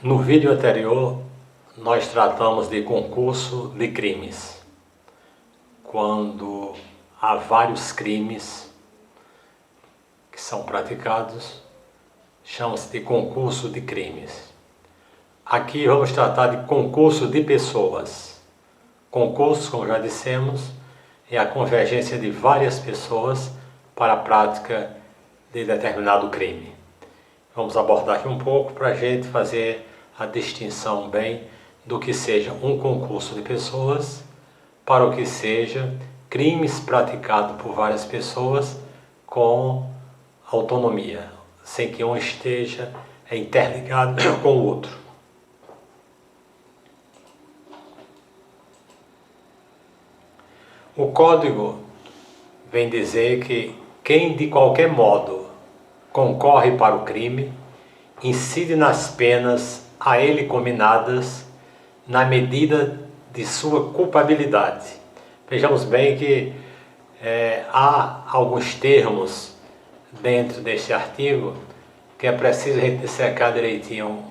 No vídeo anterior, nós tratamos de concurso de crimes. Quando há vários crimes que são praticados, chama-se de concurso de crimes. Aqui vamos tratar de concurso de pessoas. Concurso, como já dissemos, é a convergência de várias pessoas para a prática de determinado crime. Vamos abordar aqui um pouco para a gente fazer a distinção bem do que seja um concurso de pessoas para o que seja crimes praticados por várias pessoas com autonomia, sem que um esteja interligado com o outro. O Código vem dizer que quem de qualquer modo concorre para o crime incide nas penas a ele cominadas na medida de sua culpabilidade. Vejamos bem que há alguns termos dentro deste artigo que é preciso a gente dissecar direitinho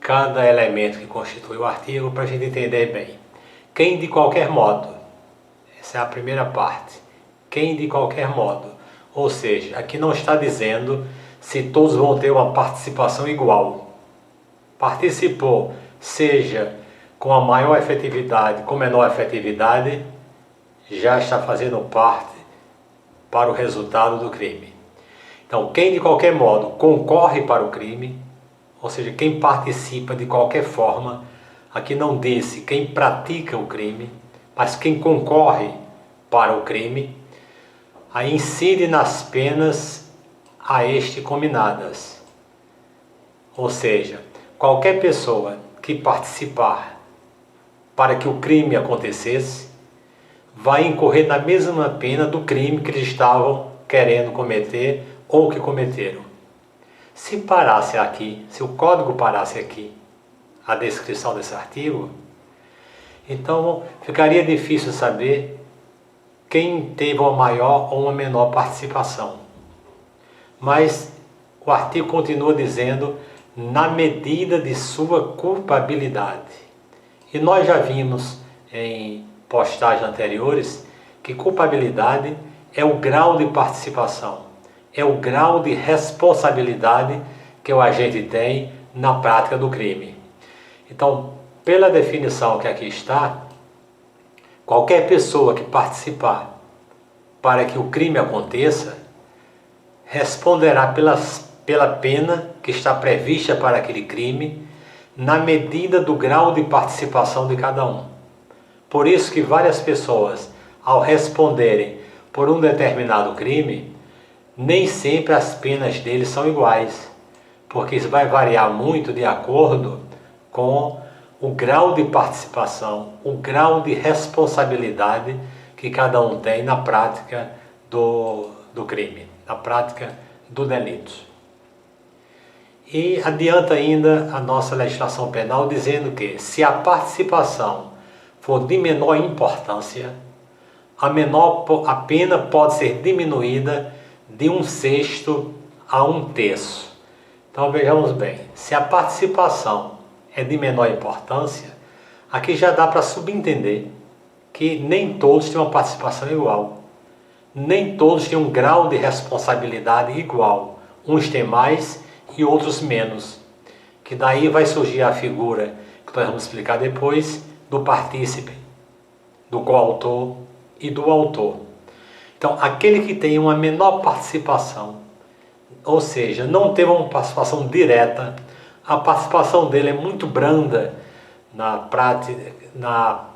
cada elemento que constitui o artigo para a gente entender bem. Quem de qualquer modo, essa é a primeira parte, quem de qualquer modo, ou seja, aqui não está dizendo se todos vão ter uma participação igual. Participou, seja com a maior efetividade, com menor efetividade, já está fazendo parte para o resultado do crime. Então, quem de qualquer modo concorre para o crime, ou seja, quem participa de qualquer forma, aqui não disse quem pratica o crime, mas quem concorre para o crime, aí incide nas penas a este cominadas. Ou seja, qualquer pessoa que participar para que o crime acontecesse, vai incorrer na mesma pena do crime que eles estavam querendo cometer ou que cometeram. Se parasse aqui, se o Código parasse aqui, a descrição desse artigo, então ficaria difícil saber quem teve uma maior ou uma menor participação. Mas o artigo continua dizendo na medida de sua culpabilidade. E nós já vimos em postagens anteriores que culpabilidade é o grau de participação, é o grau de responsabilidade que o agente tem na prática do crime. Então, pela definição que aqui está, qualquer pessoa que participar para que o crime aconteça, responderá pela pena que está prevista para aquele crime, na medida do grau de participação de cada um. Por isso que várias pessoas, ao responderem por um determinado crime, nem sempre as penas deles são iguais, porque isso vai variar muito de acordo com o grau de participação, o grau de responsabilidade que cada um tem na prática do crime, na prática do delito. E adianta ainda a nossa legislação penal dizendo que se a participação for de menor importância, a pena pode ser diminuída de 1/6 a 1/3. Então vejamos bem, se a participação é de menor importância, aqui já dá para subentender que nem todos têm uma participação igual. Nem todos têm um grau de responsabilidade igual. Uns têm mais e outros menos. Que daí vai surgir a figura, que nós vamos explicar depois, do partícipe, do coautor e do autor. Então, aquele que tem uma menor participação, ou seja, não teve uma participação direta, a participação dele é muito branda na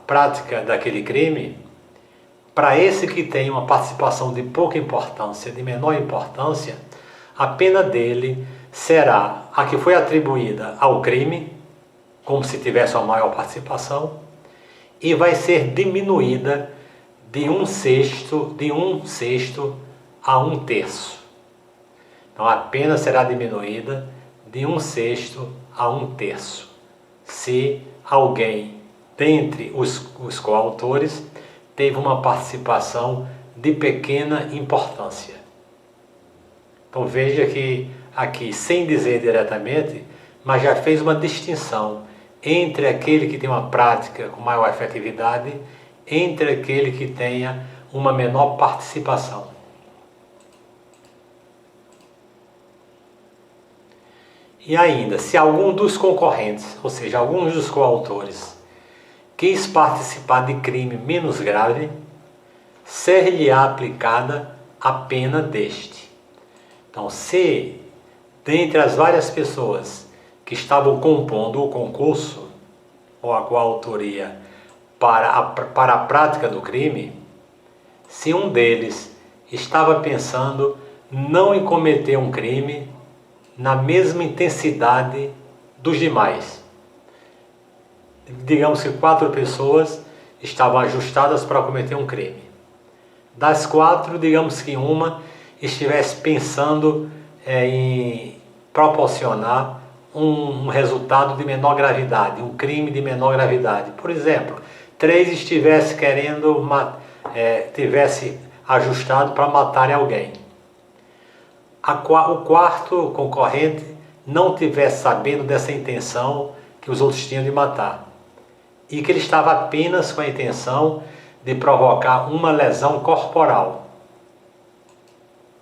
prática daquele crime. Para esse que tem uma participação de pouca importância, de menor importância, a pena dele será a que foi atribuída ao crime, como se tivesse uma maior participação, e vai ser diminuída de 1/6 a 1/3. Então a pena será diminuída de 1/6 a 1/3. Se alguém, dentre os coautores, teve uma participação de pequena importância. Então veja que aqui, sem dizer diretamente, mas já fez uma distinção entre aquele que tem uma prática com maior efetividade, entre aquele que tenha uma menor participação. E ainda, se algum dos concorrentes, ou seja, alguns dos coautores, quis participar de crime menos grave, ser-lhe-á aplicada a pena deste. Então, se dentre as várias pessoas que estavam compondo o concurso ou a coautoria para a prática do crime, se um deles estava pensando não em cometer um crime na mesma intensidade dos demais. Digamos que 4 pessoas estavam ajustadas para cometer um crime. Das 4, digamos que uma estivesse pensando em proporcionar um resultado de menor gravidade, um crime de menor gravidade. Por exemplo, 3 estivesse tivesse ajustado para matar alguém. O quarto concorrente não tivesse sabendo dessa intenção que os outros tinham de matar, e que ele estava apenas com a intenção de provocar uma lesão corporal,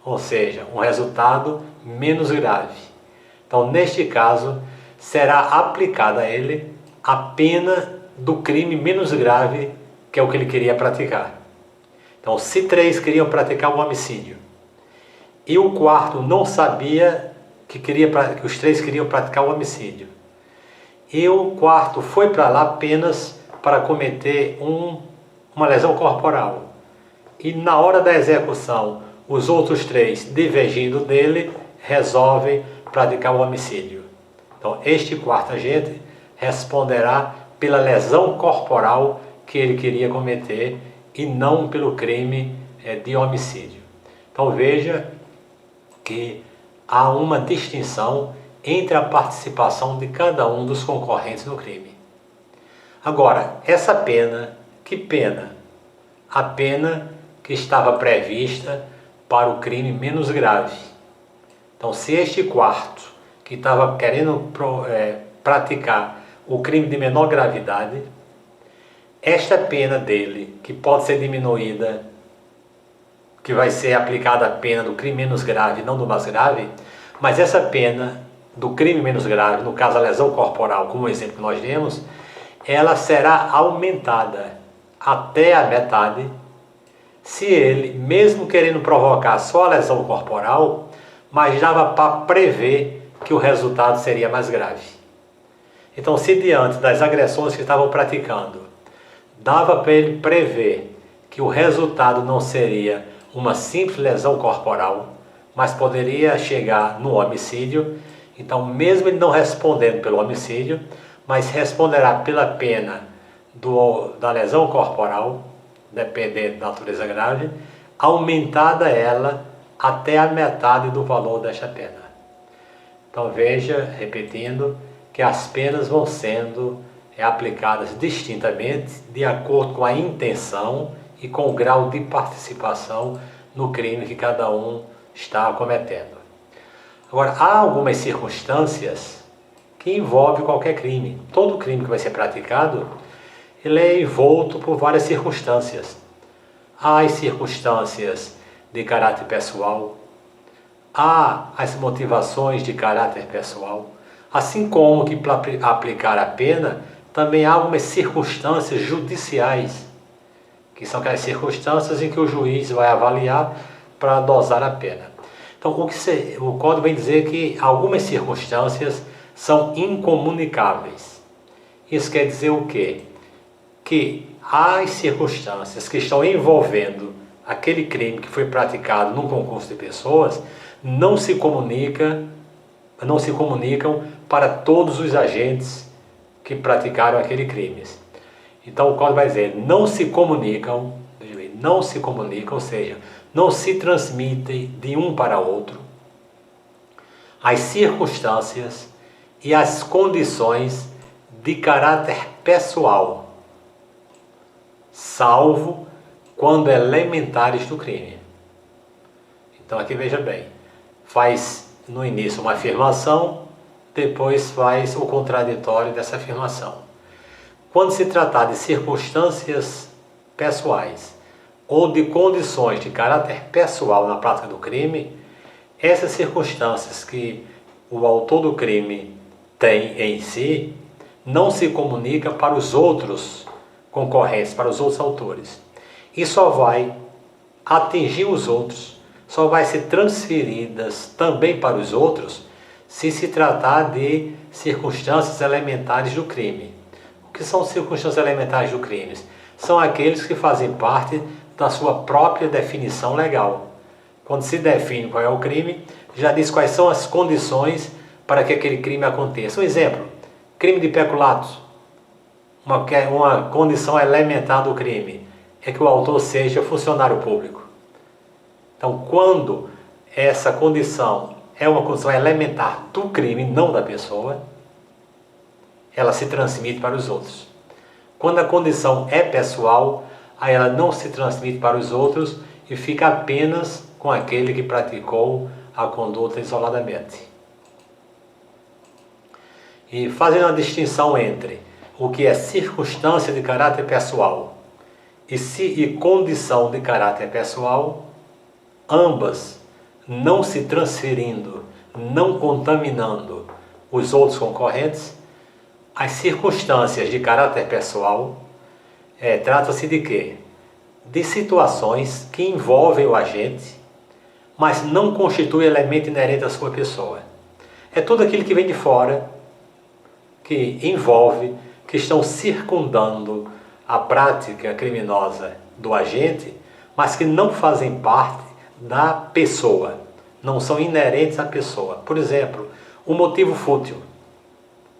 ou seja, um resultado menos grave. Então, neste caso, será aplicada a ele a pena do crime menos grave, que é o que ele queria praticar. Então, se 3 queriam praticar um homicídio, e o quarto não sabia que os 3 queriam praticar o homicídio, e o quarto foi para lá apenas para cometer uma lesão corporal, e na hora da execução os outros 3, divergindo dele, resolvem praticar o homicídio. Então, este quarto agente responderá pela lesão corporal que ele queria cometer e não pelo crime de homicídio. Então, veja que há uma distinção entre a participação de cada um dos concorrentes no crime. Agora, essa pena, que pena? A pena que estava prevista para o crime menos grave. Então, se este quarto, que estava querendo praticar o crime de menor gravidade, esta pena dele, que pode ser diminuída, que vai ser aplicada a pena do crime menos grave, não do mais grave, mas essa pena do crime menos grave, no caso a lesão corporal, como o exemplo que nós demos, ela será aumentada até a metade, se ele, mesmo querendo provocar só a lesão corporal, mas dava para prever que o resultado seria mais grave. Então, se diante das agressões que estavam praticando, dava para ele prever que o resultado não seria uma simples lesão corporal, mas poderia chegar no homicídio, então, mesmo ele não respondendo pelo homicídio, mas responderá pela pena da lesão corporal, dependendo da natureza grave, aumentada ela até a metade do valor desta pena. Então, veja, repetindo, que as penas vão sendo aplicadas distintamente de acordo com a intenção e com o grau de participação no crime que cada um está cometendo. Agora, há algumas circunstâncias que envolvem qualquer crime. Todo crime que vai ser praticado, ele é envolto por várias circunstâncias. Há as circunstâncias de caráter pessoal, há as motivações de caráter pessoal, assim como que para aplicar a pena, também há algumas circunstâncias judiciais, que são aquelas circunstâncias em que o juiz vai avaliar para dosar a pena. Então, o Código vem dizer que algumas circunstâncias são incomunicáveis. Isso quer dizer o quê? Que as circunstâncias que estão envolvendo aquele crime que foi praticado num concurso de pessoas não se comunicam para todos os agentes que praticaram aquele crime. Então o Código vai dizer, não se comunicam, ou seja, não se transmitem de um para outro as circunstâncias e as condições de caráter pessoal, salvo quando elementares do crime. Então aqui veja bem, faz no início uma afirmação, depois faz o contraditório dessa afirmação. Quando se tratar de circunstâncias pessoais ou de condições de caráter pessoal na prática do crime, essas circunstâncias que o autor do crime tem em si não se comunica para os outros concorrentes, para os outros autores. E só vai atingir os outros, só vai ser transferidas também para os outros se se tratar de circunstâncias elementares do crime. O que são circunstâncias elementares do crime? São aqueles que fazem parte da sua própria definição legal. Quando se define qual é o crime, já diz quais são as condições para que aquele crime aconteça. Um exemplo, crime de peculato. Uma condição elementar do crime é que o autor seja funcionário público. Então, quando essa condição é uma condição elementar do crime, não da pessoa, ela se transmite para os outros. Quando a condição é pessoal, aí ela não se transmite para os outros e fica apenas com aquele que praticou a conduta isoladamente. E fazendo a distinção entre o que é circunstância de caráter pessoal e condição de caráter pessoal, ambas não se transferindo, não contaminando os outros concorrentes, as circunstâncias de caráter pessoal trata-se de quê? De situações que envolvem o agente, mas não constitui elemento inerente à sua pessoa. É tudo aquilo que vem de fora, que envolve, que estão circundando a prática criminosa do agente, mas que não fazem parte da pessoa, não são inerentes à pessoa. Por exemplo, o motivo fútil,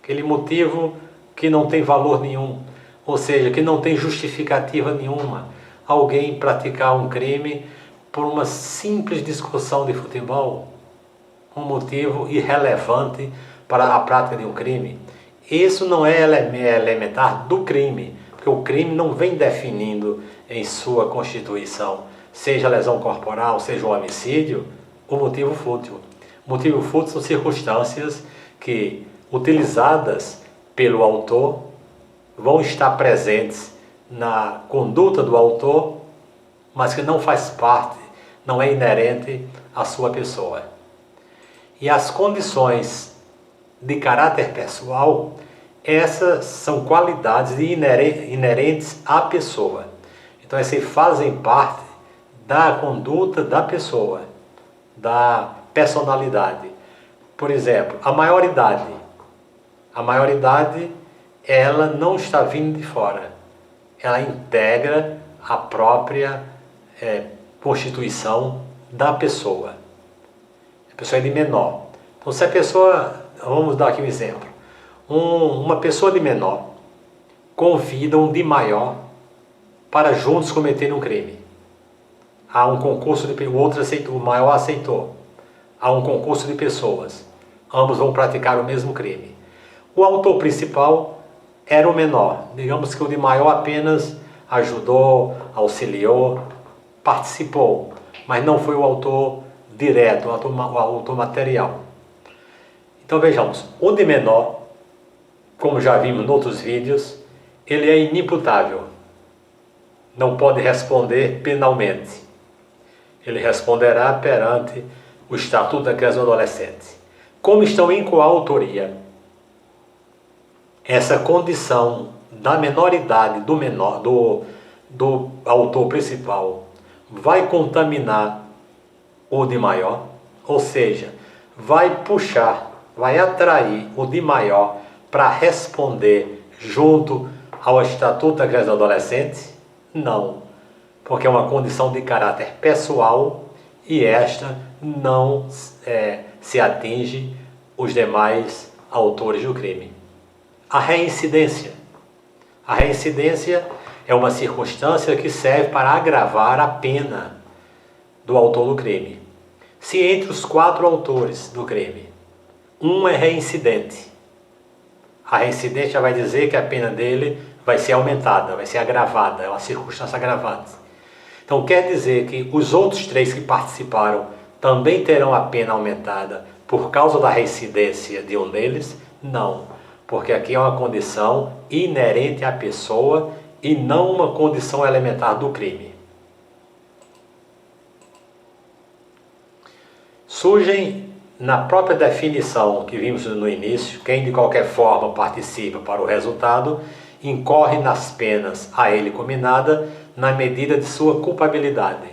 aquele motivo que não tem valor nenhum, ou seja, que não tem justificativa nenhuma. Alguém praticar um crime por uma simples discussão de futebol, um motivo irrelevante para a prática de um crime. Isso não é elementar do crime, porque o crime não vem definindo em sua constituição, seja a lesão corporal, seja o homicídio, o motivo fútil. O motivo fútil são circunstâncias que, utilizadas pelo autor, vão estar presentes na conduta do autor, mas que não faz parte, não é inerente à sua pessoa. E as condições de caráter pessoal, essas são qualidades inerentes à pessoa. Então, essas fazem parte da conduta da pessoa, da personalidade. Por exemplo, a maioridade. A maioridade, ela não está vindo de fora. Ela integra a própria constituição da pessoa. A pessoa é de menor. Então, se a pessoa, vamos dar aqui um exemplo. Uma pessoa de menor convida um de maior para juntos cometerem um crime. Há um concurso, o outro aceitou, o maior aceitou. Há um concurso de pessoas. Ambos vão praticar o mesmo crime. O autor principal era o menor. Digamos que o de maior apenas ajudou, auxiliou, participou, mas não foi o autor direto, o autor material. Então vejamos, o de menor, como já vimos em outros vídeos, ele é inimputável. Não pode responder penalmente. Ele responderá perante o Estatuto da Criança e do Adolescente. Como estão em coautoria, essa condição da menoridade do autor principal vai contaminar o de maior, ou seja, vai puxar, vai atrair o de maior para responder junto ao Estatuto da Criança e do Adolescente? Não, porque é uma condição de caráter pessoal e esta não se atinge os demais autores do crime. A reincidência. A reincidência é uma circunstância que serve para agravar a pena do autor do crime. Se entre os 4 autores do crime, um é reincidente, a reincidente já vai dizer que a pena dele vai ser aumentada, vai ser agravada, é uma circunstância agravante. Então quer dizer que os outros 3 que participaram também terão a pena aumentada por causa da reincidência de um deles? Não, porque aqui é uma condição inerente à pessoa e não uma condição elementar do crime. Surgem na própria definição que vimos no início, quem de qualquer forma participa para o resultado, incorre nas penas a ele cominada na medida de sua culpabilidade.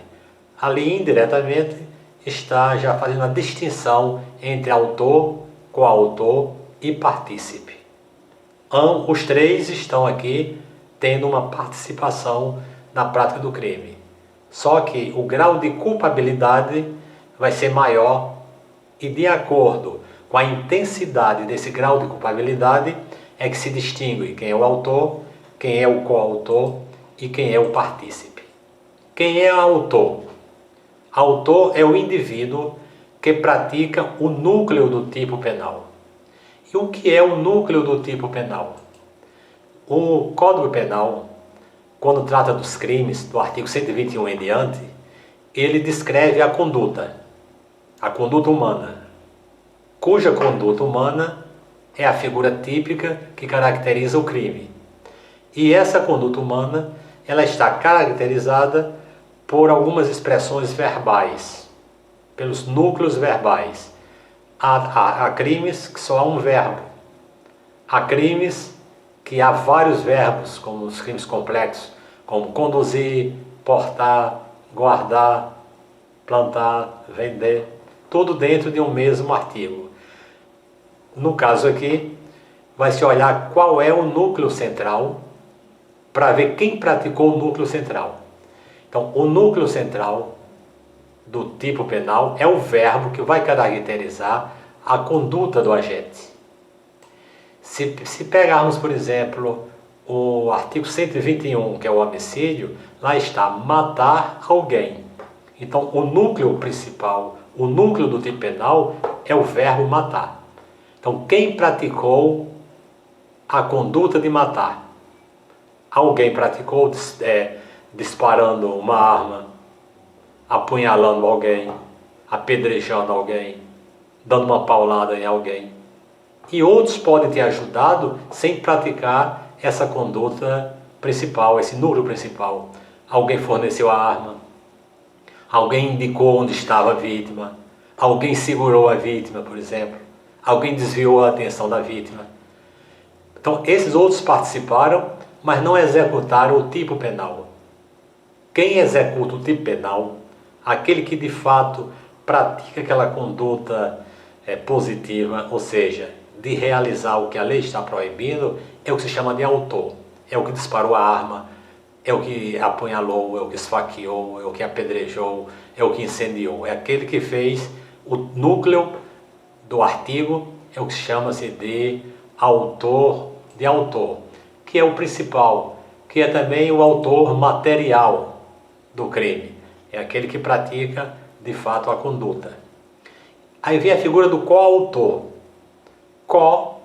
Ali, indiretamente, está já fazendo a distinção entre autor, coautor e partícipe. Os três estão aqui tendo uma participação na prática do crime. Só que o grau de culpabilidade vai ser maior e, de acordo com a intensidade desse grau de culpabilidade, é que se distingue quem é o autor, quem é o coautor e quem é o partícipe. Quem é o autor? Autor é o indivíduo que pratica o núcleo do tipo penal. E o que é o núcleo do tipo penal? O Código Penal, quando trata dos crimes, do artigo 121 em diante, ele descreve a conduta humana, cuja conduta humana é a figura típica que caracteriza o crime. E essa conduta humana, ela está caracterizada por algumas expressões verbais, pelos núcleos verbais. Há crimes que só há um verbo. Há crimes que há vários verbos, como os crimes complexos, como conduzir, portar, guardar, plantar, vender, tudo dentro de um mesmo artigo. No caso aqui, vai se olhar qual é o núcleo central para ver quem praticou o núcleo central. Então, o núcleo central do tipo penal é o verbo que vai caracterizar a conduta do agente. Se pegarmos, por exemplo, o artigo 121, que é o homicídio, lá está matar alguém. Então, o núcleo principal, o núcleo do tipo penal é o verbo matar. Então, quem praticou a conduta de matar? Alguém praticou disparando uma arma, apunhalando alguém, apedrejando alguém, dando uma paulada em alguém. E outros podem ter ajudado sem praticar essa conduta principal, esse núcleo principal. Alguém forneceu a arma, alguém indicou onde estava a vítima, alguém segurou a vítima, por exemplo, alguém desviou a atenção da vítima. Então, esses outros participaram, mas não executaram o tipo penal. Quem executa o tipo penal, aquele que de fato pratica aquela conduta positiva, ou seja, de realizar o que a lei está proibindo, é o que se chama de autor. É o que disparou a arma, é o que apunhalou, é o que esfaqueou, é o que apedrejou, é o que incendiou. É aquele que fez o núcleo do artigo, é o que chama-se de autor, que é o principal, que é também o autor material do crime. É aquele que pratica, de fato, a conduta. Aí vem a figura do coautor. Co,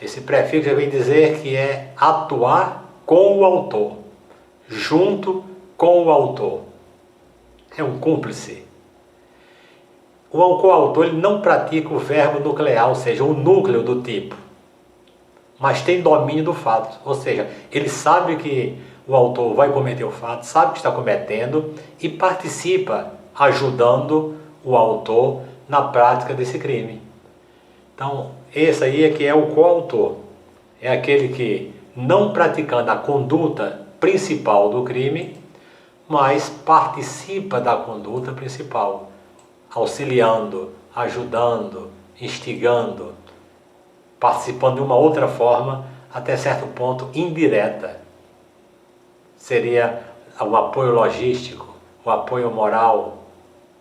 esse prefixo vem dizer que é atuar com o autor, junto com o autor. É um cúmplice. O coautor ele não pratica o verbo nuclear, ou seja, o núcleo do tipo, mas tem domínio do fato, ou seja, ele sabe que o autor vai cometer o fato, sabe que está cometendo e participa ajudando o autor na prática desse crime. Então, esse aí é que é o coautor. É aquele que, não praticando a conduta principal do crime, mas participa da conduta principal, auxiliando, ajudando, instigando, participando de uma outra forma, até certo ponto indireta. Seria o apoio logístico, o apoio moral,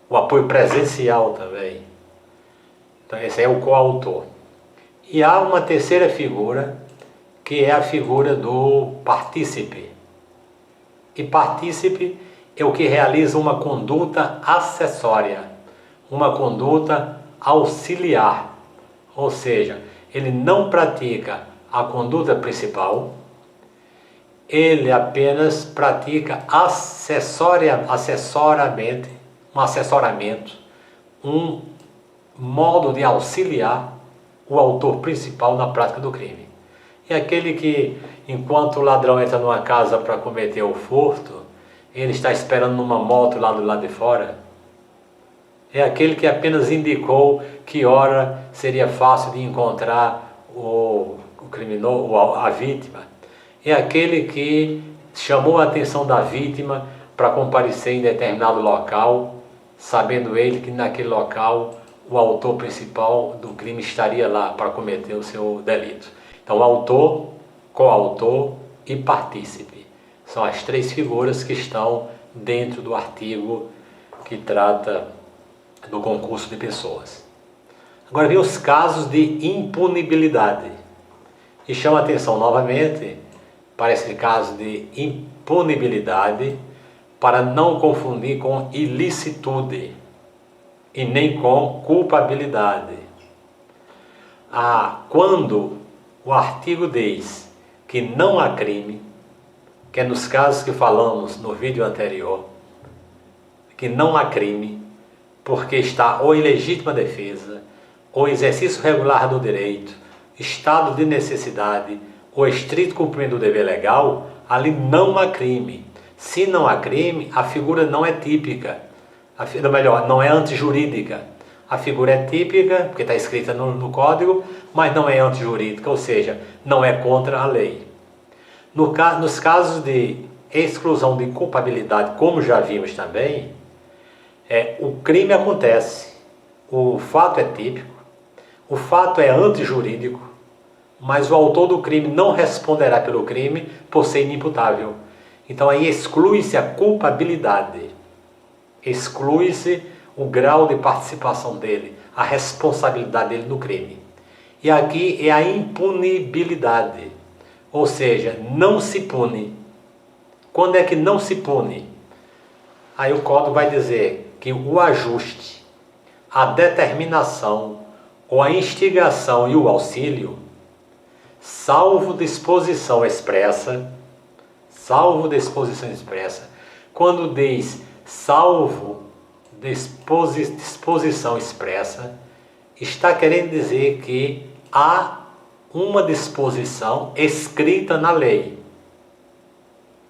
o apoio presencial também. Então esse é o coautor. E há uma terceira figura, que é a figura do partícipe. E partícipe é o que realiza uma conduta acessória, uma conduta auxiliar. Ou seja, ele não pratica a conduta principal, ele apenas pratica assessoramento, um modo de auxiliar o autor principal na prática do crime. É aquele que, enquanto o ladrão entra numa casa para cometer o furto, ele está esperando numa moto lá do lado de fora. É aquele que apenas indicou que hora seria fácil de encontrar o criminoso, a vítima. É aquele que chamou a atenção da vítima para comparecer em determinado local, sabendo ele que naquele local o autor principal do crime estaria lá para cometer o seu delito. Então, autor, coautor e partícipe são as três figuras que estão dentro do artigo que trata do concurso de pessoas. Agora vem os casos de impunibilidade. E chama a atenção novamente para esse caso de impunibilidade, para não confundir com ilicitude e nem com culpabilidade. Quando o artigo diz que não há crime, que é nos casos que falamos no vídeo anterior, que não há crime, porque está ou ilegítima defesa, ou exercício regular do direito, estado de necessidade, ou estrito cumprimento do dever legal, ali não há crime. Se não há crime, a figura não é típica, não é antijurídica. A figura é típica, porque está escrita no código, mas não é antijurídica, ou seja, não é contra a lei. Nos casos de exclusão de culpabilidade, como já vimos também, o crime acontece, o fato é típico, o fato é antijurídico, mas o autor do crime não responderá pelo crime por ser inimputável. Então aí exclui-se a culpabilidade, exclui-se o grau de participação dele, a responsabilidade dele no crime. E aqui é a impunibilidade, ou seja, não se pune. Quando é que não se pune? Aí o código vai dizer que o ajuste, a determinação ou a instigação e o auxílio, salvo disposição expressa, quando diz salvo disposição expressa, está querendo dizer que há uma disposição escrita na lei,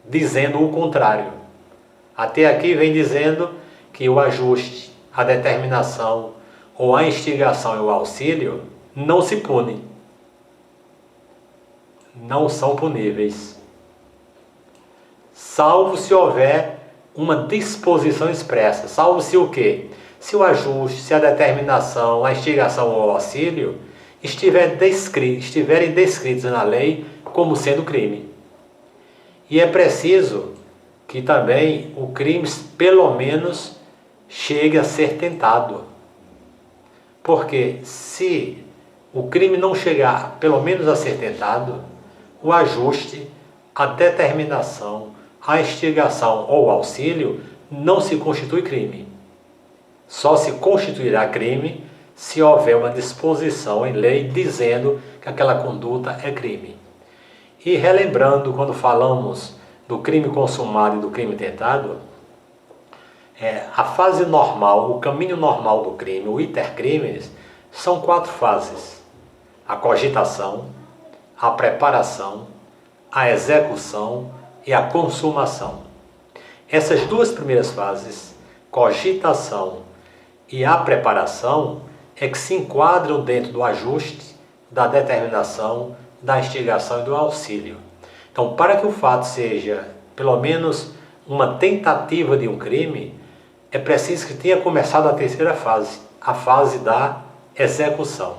dizendo o contrário. Até aqui vem dizendo que o ajuste, a determinação ou a instigação e o auxílio não se pune, não são puníveis, salvo se houver uma disposição expressa. Salvo se o quê? Se o ajuste, se a determinação, a instigação ou o auxílio estiverem descritos na lei como sendo crime. E é preciso que também o crime pelo menos chegue a ser tentado. Porque se o crime não chegar pelo menos a ser tentado, o ajuste, a determinação, a instigação ou o auxílio não se constitui crime. Só se constituirá crime se houver uma disposição em lei dizendo que aquela conduta é crime. E relembrando, quando falamos do crime consumado e do crime tentado, a fase normal, o caminho normal do crime, o iter criminis, são 4 fases: a cogitação, a preparação, a execução e a consumação. Essas 2 primeiras fases, cogitação e a preparação, é que se enquadram dentro do ajuste, da determinação, da instigação e do auxílio. Então, para que o fato seja pelo menos uma tentativa de um crime, é preciso que tenha começado a terceira fase, a fase da execução.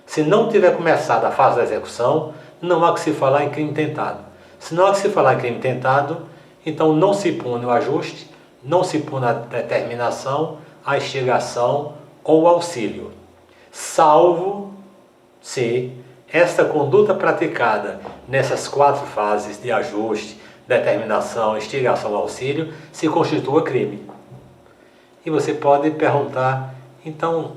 Se não tiver começado a fase da execução, não há que se falar em crime tentado. Se não há que se falar em crime tentado, então não se pune o ajuste, não se pune a determinação, a instigação ou o auxílio, salvo se esta conduta praticada nessas 4 fases de ajuste, determinação, instigação ou auxílio se constitua crime. E você pode perguntar, então,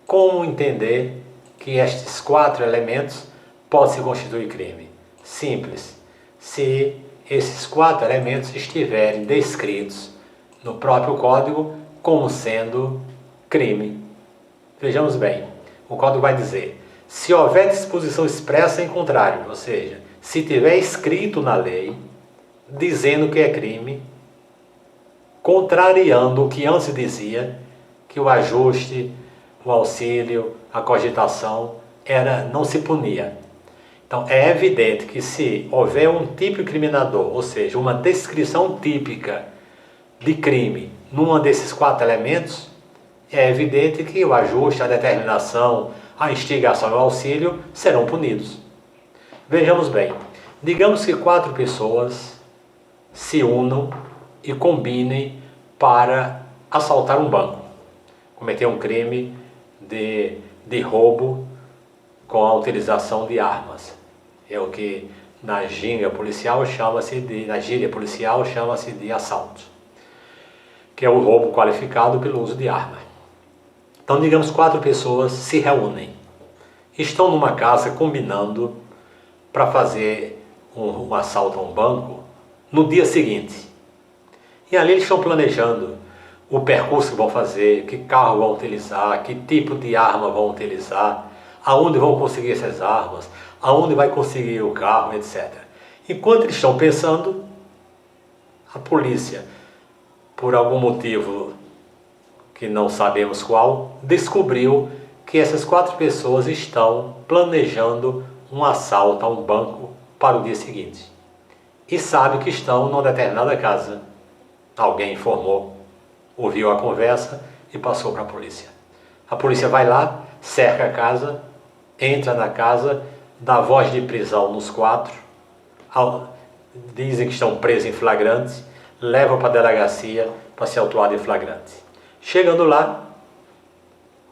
como entender que estes 4 elementos podem se constituir crime? Simples. Se esses 4 elementos estiverem descritos no próprio código como sendo crime. Vejamos bem, o código vai dizer: se houver disposição expressa em contrário, ou seja, se tiver escrito na lei, dizendo que é crime, contrariando o que antes dizia, que o ajuste, o auxílio, a cogitação, não se punia. Então é evidente que se houver um tipo incriminador, ou seja, uma descrição típica de crime num desses 4 elementos, é evidente que o ajuste, a determinação, a instigação e o auxílio serão punidos. Vejamos bem, digamos que 4 pessoas se unam e combinem para assaltar um banco, cometer um crime de roubo com a utilização de armas. É o que na gíria policial chama-se de assalto, que é o roubo qualificado pelo uso de arma. Então, digamos, 4 pessoas se reúnem, estão numa casa combinando para fazer um assalto a um banco no dia seguinte. E ali eles estão planejando o percurso que vão fazer, que carro vão utilizar, que tipo de arma vão utilizar, aonde vão conseguir essas armas, aonde vai conseguir o carro, etc. Enquanto eles estão pensando, a polícia, por algum motivo que não sabemos qual, descobriu que essas 4 pessoas estão planejando um assalto a um banco para o dia seguinte. E sabe que estão numa determinada casa. Alguém informou, ouviu a conversa e passou para a polícia. A polícia vai lá, cerca a casa, entra na casa, dá voz de prisão nos 4, dizem que estão presos em flagrante, levam para a delegacia para ser autuado em flagrante. Chegando lá,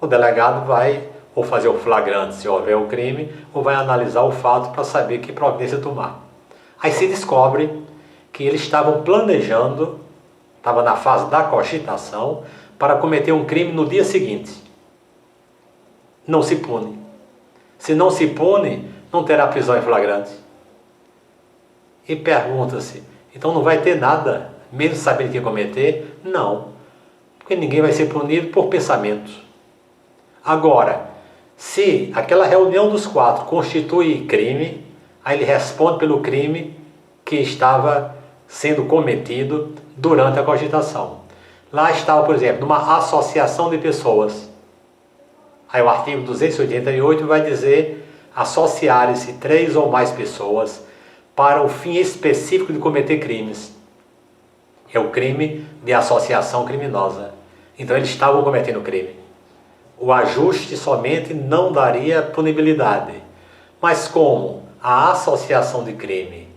o delegado vai ou fazer o flagrante se houver o crime, ou vai analisar o fato para saber que providência tomar. Aí se descobre que eles estavam planejando, estava na fase da cogitação, para cometer um crime no dia seguinte. Não se pune. Se não se pune, não terá prisão em flagrante. E pergunta-se, então não vai ter nada, mesmo sabendo que cometer? Não, porque ninguém vai ser punido por pensamento. Agora, se aquela reunião dos 4 constitui crime, aí ele responde pelo crime que estava sendo cometido durante a cogitação. Lá estava, por exemplo, numa associação de pessoas. Aí o artigo 288 vai dizer: associarem-se 3 ou mais pessoas para o fim específico de cometer crimes. É o crime de associação criminosa. Então eles estavam cometendo crime. O ajuste somente não daria punibilidade. Mas como a associação de crime,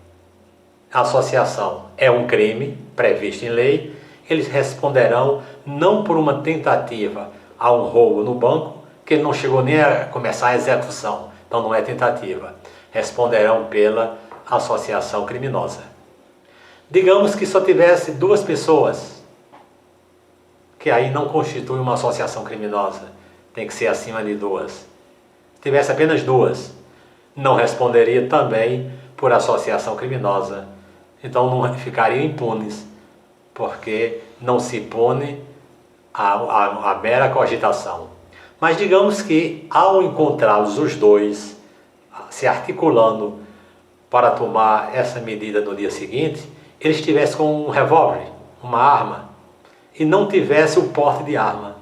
a associação é um crime previsto em lei, eles responderão não por uma tentativa a um roubo no banco, que ele não chegou nem a começar a execução, então não é tentativa. Responderão pela associação criminosa. Digamos que só tivesse 2 pessoas, que aí não constitui uma associação criminosa, tem que ser acima de 2. Se tivesse apenas 2, não responderia também por associação criminosa. Então não ficariam impunes, porque não se pune a mera cogitação. Mas digamos que ao encontrá-los os 2, se articulando para tomar essa medida no dia seguinte, eles estivessem com um revólver, uma arma, e não tivesse o porte de arma.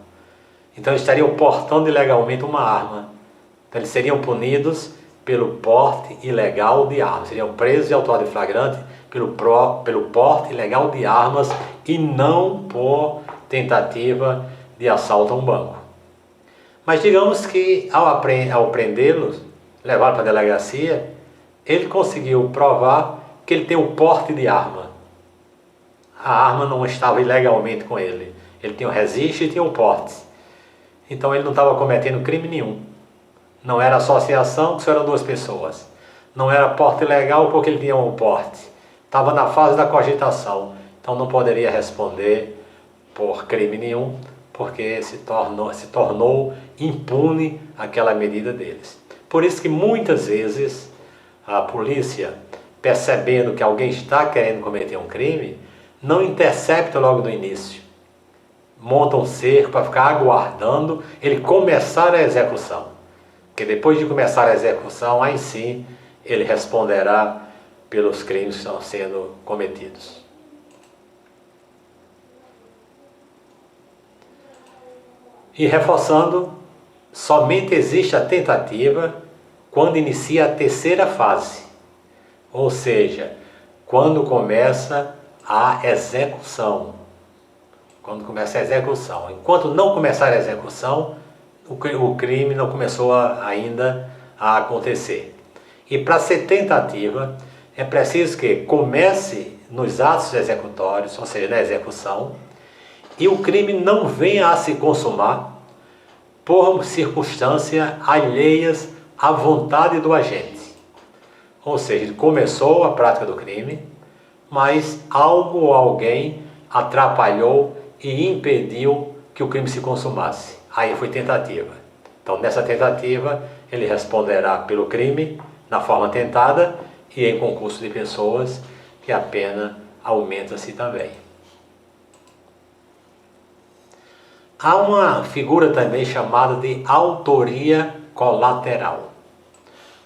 Então eles estariam portando ilegalmente uma arma. Então eles seriam punidos pelo porte ilegal de armas. Seriam presos e autuados em flagrante pelo porte ilegal de armas e não por tentativa de assalto a um banco. Mas digamos que ao prendê-los, levá-lo para a delegacia, ele conseguiu provar que ele tem o porte de arma. A arma não estava ilegalmente com ele. Ele tinha o registro e tinha o porte. Então ele não estava cometendo crime nenhum. Não era associação, que só eram 2 pessoas. Não era porte ilegal porque ele tinha um porte. Estava na fase da cogitação. Então não poderia responder por crime nenhum, porque se tornou impune aquela medida deles. Por isso que muitas vezes a polícia, percebendo que alguém está querendo cometer um crime, não intercepta logo no início, monta um cerco para ficar aguardando ele começar a execução. Porque depois de começar a execução, aí sim ele responderá pelos crimes que estão sendo cometidos. E reforçando, somente existe a tentativa quando inicia a terceira fase, ou seja, quando começa a execução. Quando começa a execução. Enquanto não começar a execução, o crime não começou ainda a acontecer. E para ser tentativa, é preciso que comece nos atos executórios, ou seja, na execução, e o crime não venha a se consumar por circunstâncias alheias à vontade do agente. Ou seja, começou a prática do crime, mas algo ou alguém atrapalhou e impediu que o crime se consumasse. Aí foi tentativa. Então, nessa tentativa, ele responderá pelo crime na forma tentada e em concurso de pessoas, que a pena aumenta-se também. Há uma figura também chamada de autoria colateral.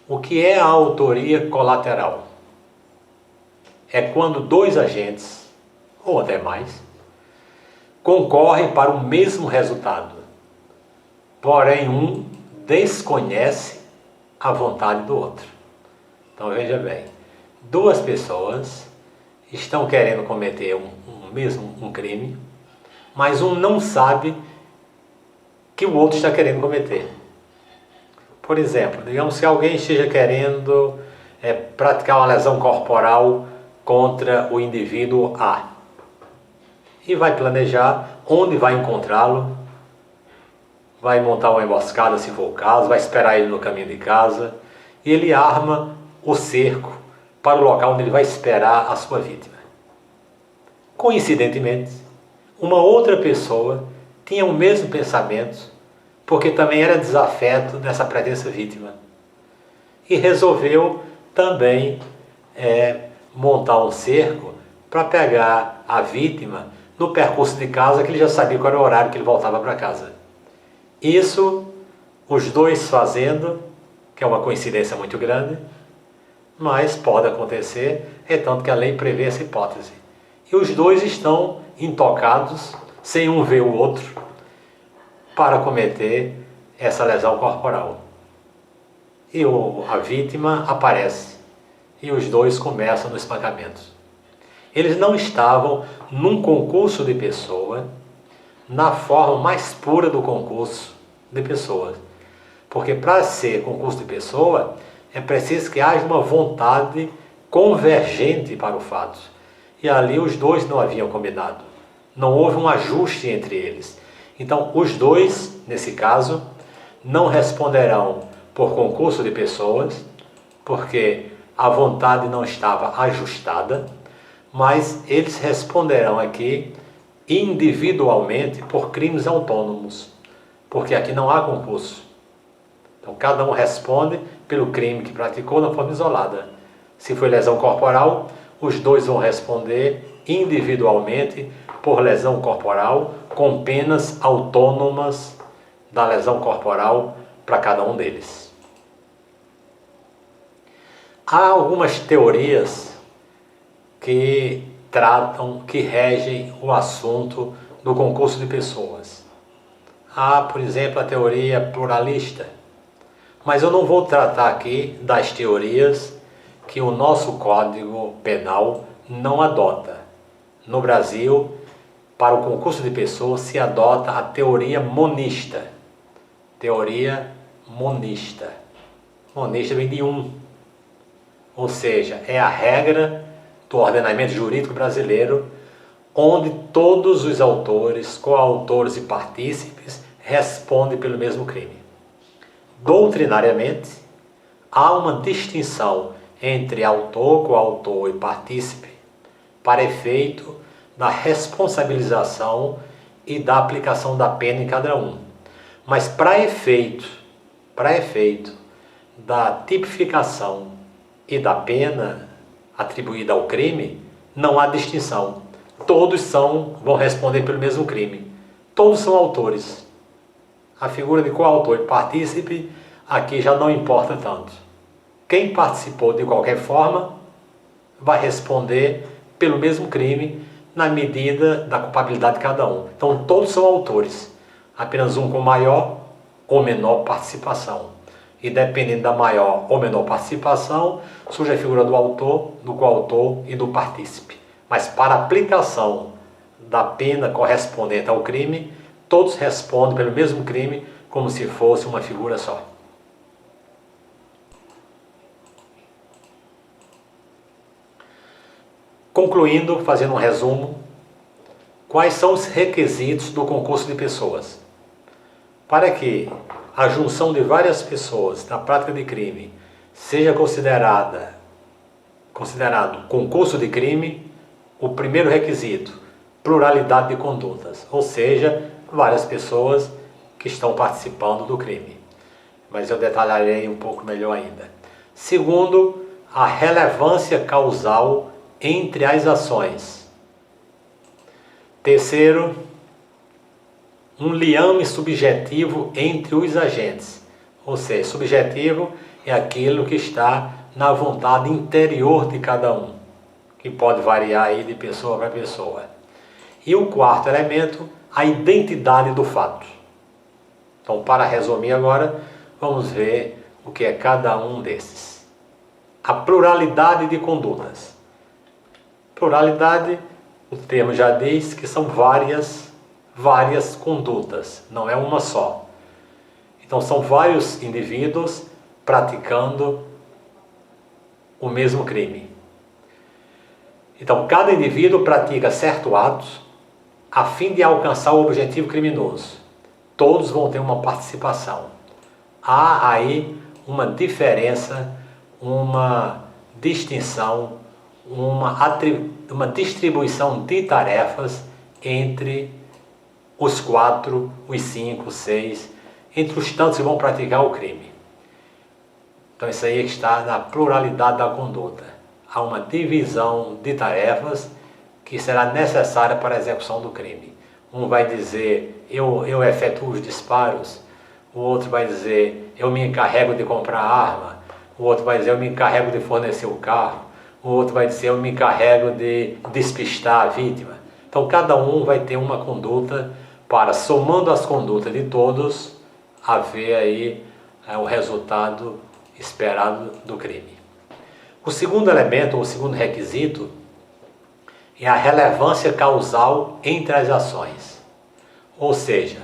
O que é a autoria colateral? É quando dois agentes, ou até mais, concorrem para o mesmo resultado, porém um desconhece a vontade do outro. Então veja bem, duas pessoas estão querendo cometer um crime, mas um não sabe que o outro está querendo cometer. Por exemplo, digamos que alguém esteja querendo praticar uma lesão corporal contra o indivíduo A e vai planejar onde vai encontrá-lo, vai montar uma emboscada se for o caso, vai esperar ele no caminho de casa e ele arma o cerco para o local onde ele vai esperar a sua vítima. Coincidentemente, uma outra pessoa tinha o mesmo pensamento, porque também era desafeto dessa pretensa vítima, e resolveu também montar um cerco para pegar a vítima no percurso de casa, que ele já sabia qual era o horário que ele voltava para casa. Isso, os dois fazendo, que é uma coincidência muito grande, mas pode acontecer, é tanto que a lei prevê essa hipótese. E os dois estão intocados, sem um ver o outro, para cometer essa lesão corporal. E a vítima aparece, e os dois começam no espancamento. Eles não estavam num concurso de pessoa, na forma mais pura do concurso de pessoas. Porque para ser concurso de pessoa, é preciso que haja uma vontade convergente para o fato. E ali os dois não haviam combinado. Não houve um ajuste entre eles. Então, os dois, nesse caso, não responderão por concurso de pessoas, porque a vontade não estava ajustada, mas eles responderão aqui individualmente por crimes autônomos, porque aqui não há concurso. Então, cada um responde pelo crime que praticou na forma isolada. Se foi lesão corporal, os dois vão responder individualmente por lesão corporal, com penas autônomas da lesão corporal para cada um deles. Há algumas teorias que regem o assunto do concurso de pessoas. Há, por exemplo, a teoria pluralista, mas eu não vou tratar aqui das teorias que o nosso Código Penal não adota. No Brasil, para o concurso de pessoas, se adota a teoria monista. Teoria monista. Monista vem de um. Ou seja, é a regra do ordenamento jurídico brasileiro, onde todos os autores, coautores e partícipes respondem pelo mesmo crime. Doutrinariamente, há uma distinção entre autor, coautor e partícipe para efeito da responsabilização e da aplicação da pena em cada um. Mas para efeito da tipificação e da pena atribuída ao crime, não há distinção. Todos vão responder pelo mesmo crime. todos são autores. A figura de coautor e partícipe aqui já não importa tanto. Quem participou de qualquer forma vai responder pelo mesmo crime na medida da culpabilidade de cada um. Então todos são autores, apenas um com maior ou menor participação. E dependendo da maior ou menor participação, surge a figura do autor, do coautor e do partícipe. Mas para a aplicação da pena correspondente ao crime, todos respondem pelo mesmo crime como se fosse uma figura só. Concluindo, fazendo um resumo, quais são os requisitos do concurso de pessoas? Para que a junção de várias pessoas na prática de crime seja considerado concurso de crime, o primeiro requisito, pluralidade de condutas, ou seja, várias pessoas que estão participando do crime. Mas eu detalharei um pouco melhor ainda. Segundo, a relevância causal entre as ações. Terceiro, um liame subjetivo entre os agentes. Ou seja, subjetivo é aquilo que está na vontade interior de cada um, que pode variar aí de pessoa para pessoa. E o quarto elemento, a identidade do fato. Então, para resumir agora, vamos ver o que é cada um desses. A pluralidade de condutas. Pluralidade, o termo já diz que são várias condutas, não é uma só. Então são vários indivíduos praticando o mesmo crime. Então cada indivíduo pratica certo ato a fim de alcançar o objetivo criminoso. Todos vão ter uma participação. Há aí uma diferença, uma distinção, uma distribuição de tarefas entre os 4, os 5, os 6, entre os tantos que vão praticar o crime. Então isso aí está na pluralidade da conduta. Há uma divisão de tarefas que será necessária para a execução do crime. Um vai dizer, eu efetuo os disparos. O outro vai dizer, eu me encarrego de comprar arma. O outro vai dizer, eu me encarrego de fornecer o carro. O outro vai dizer, eu me encarrego de despistar a vítima. Então cada um vai ter uma conduta para, somando as condutas de todos, haver aí o resultado esperado do crime. O segundo elemento, ou o segundo requisito, é a relevância causal entre as ações. Ou seja,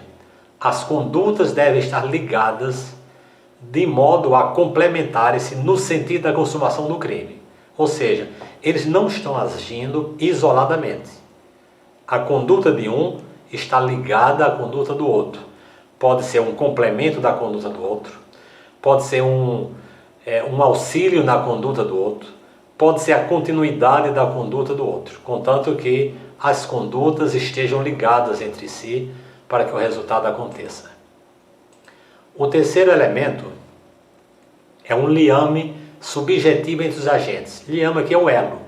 as condutas devem estar ligadas de modo a complementarem-se no sentido da consumação do crime. Ou seja, eles não estão agindo isoladamente. A conduta de um está ligada à conduta do outro. Pode ser um complemento da conduta do outro, pode ser um auxílio na conduta do outro, pode ser a continuidade da conduta do outro, contanto que as condutas estejam ligadas entre si para que o resultado aconteça. O terceiro elemento é um liame subjetivo entre os agentes. Liame aqui é um elo.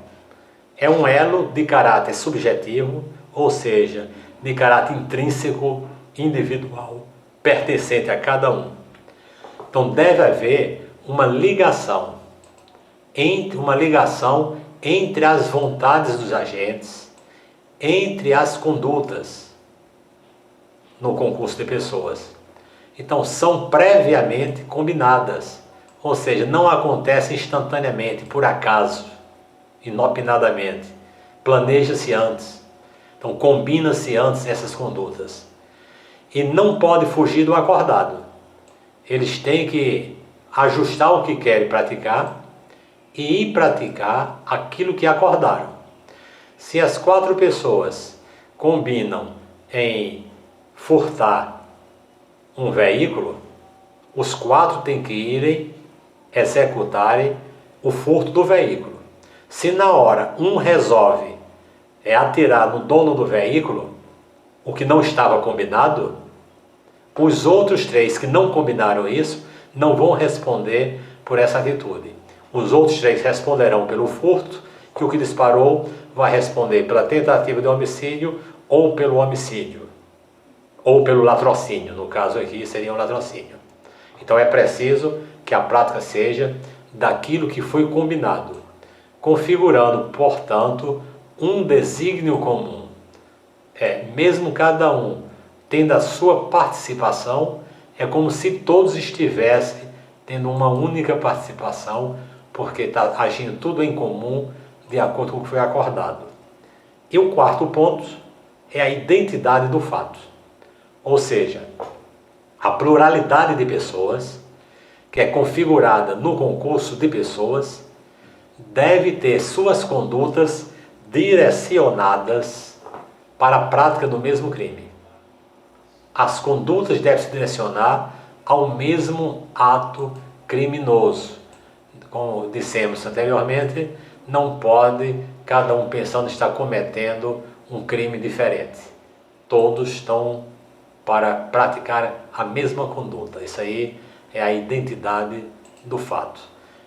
É um elo de caráter subjetivo, ou seja, de caráter intrínseco, individual, pertencente a cada um. Então deve haver uma ligação entre as vontades dos agentes, entre as condutas no concurso de pessoas. Então são previamente combinadas, ou seja, não acontecem instantaneamente, por acaso, inopinadamente. Planeja-se antes. Então combina-se antes essas condutas. E não pode fugir do acordado. Eles têm que ajustar o que querem praticar e ir praticar aquilo que acordaram. Se as 4 pessoas combinam em furtar um veículo, os 4 têm que irem executarem o furto do veículo. Se na hora um resolve atirar no dono do veículo, o que não estava combinado, os outros 3 que não combinaram isso não vão responder por essa atitude. Os outros 3 responderão pelo furto e o que disparou vai responder pela tentativa de homicídio ou pelo homicídio. ou pelo latrocínio, no caso aqui seria um latrocínio. Então é preciso que a prática seja daquilo que foi combinado, configurando, portanto, um desígnio comum. Mesmo cada um tendo a sua participação, é como se todos estivessem tendo uma única participação, porque está agindo tudo em comum, de acordo com o que foi acordado. E o quarto ponto é a identidade do fato, ou seja, a pluralidade de pessoas, que é configurada no concurso de pessoas, deve ter suas condutas direcionadas para a prática do mesmo crime. As condutas devem se direcionar ao mesmo ato criminoso. Como dissemos anteriormente, não pode cada um pensando estar cometendo um crime diferente. Todos estão para praticar a mesma conduta. Isso aí é a identidade do fato.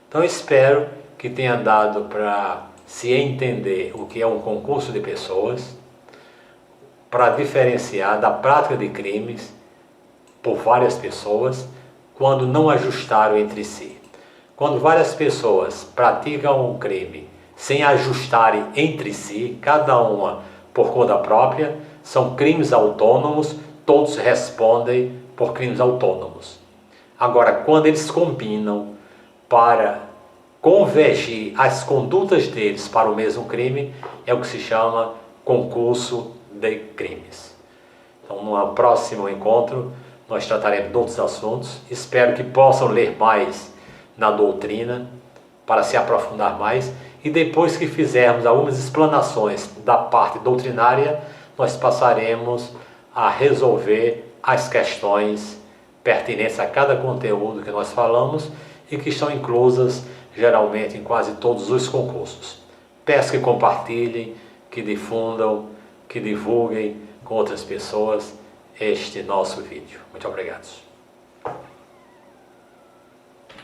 Então espero que tenha dado para se entender o que é um concurso de pessoas, para diferenciar da prática de crimes por várias pessoas quando não ajustaram entre si. Quando várias pessoas praticam um crime sem ajustarem entre si, cada uma por conta própria, são crimes autônomos, todos respondem por crimes autônomos. Agora, quando eles combinam para convergir as condutas deles para o mesmo crime, é o que se chama concurso de crimes. Então, no próximo encontro, nós trataremos de outros assuntos. Espero que possam ler mais na doutrina, para se aprofundar mais. E depois que fizermos algumas explanações da parte doutrinária, nós passaremos a resolver as questões pertinentes a cada conteúdo que nós falamos e que estão inclusas geralmente em quase todos os concursos. Peço que compartilhem, que difundam, que divulguem com outras pessoas este nosso vídeo. Muito obrigado.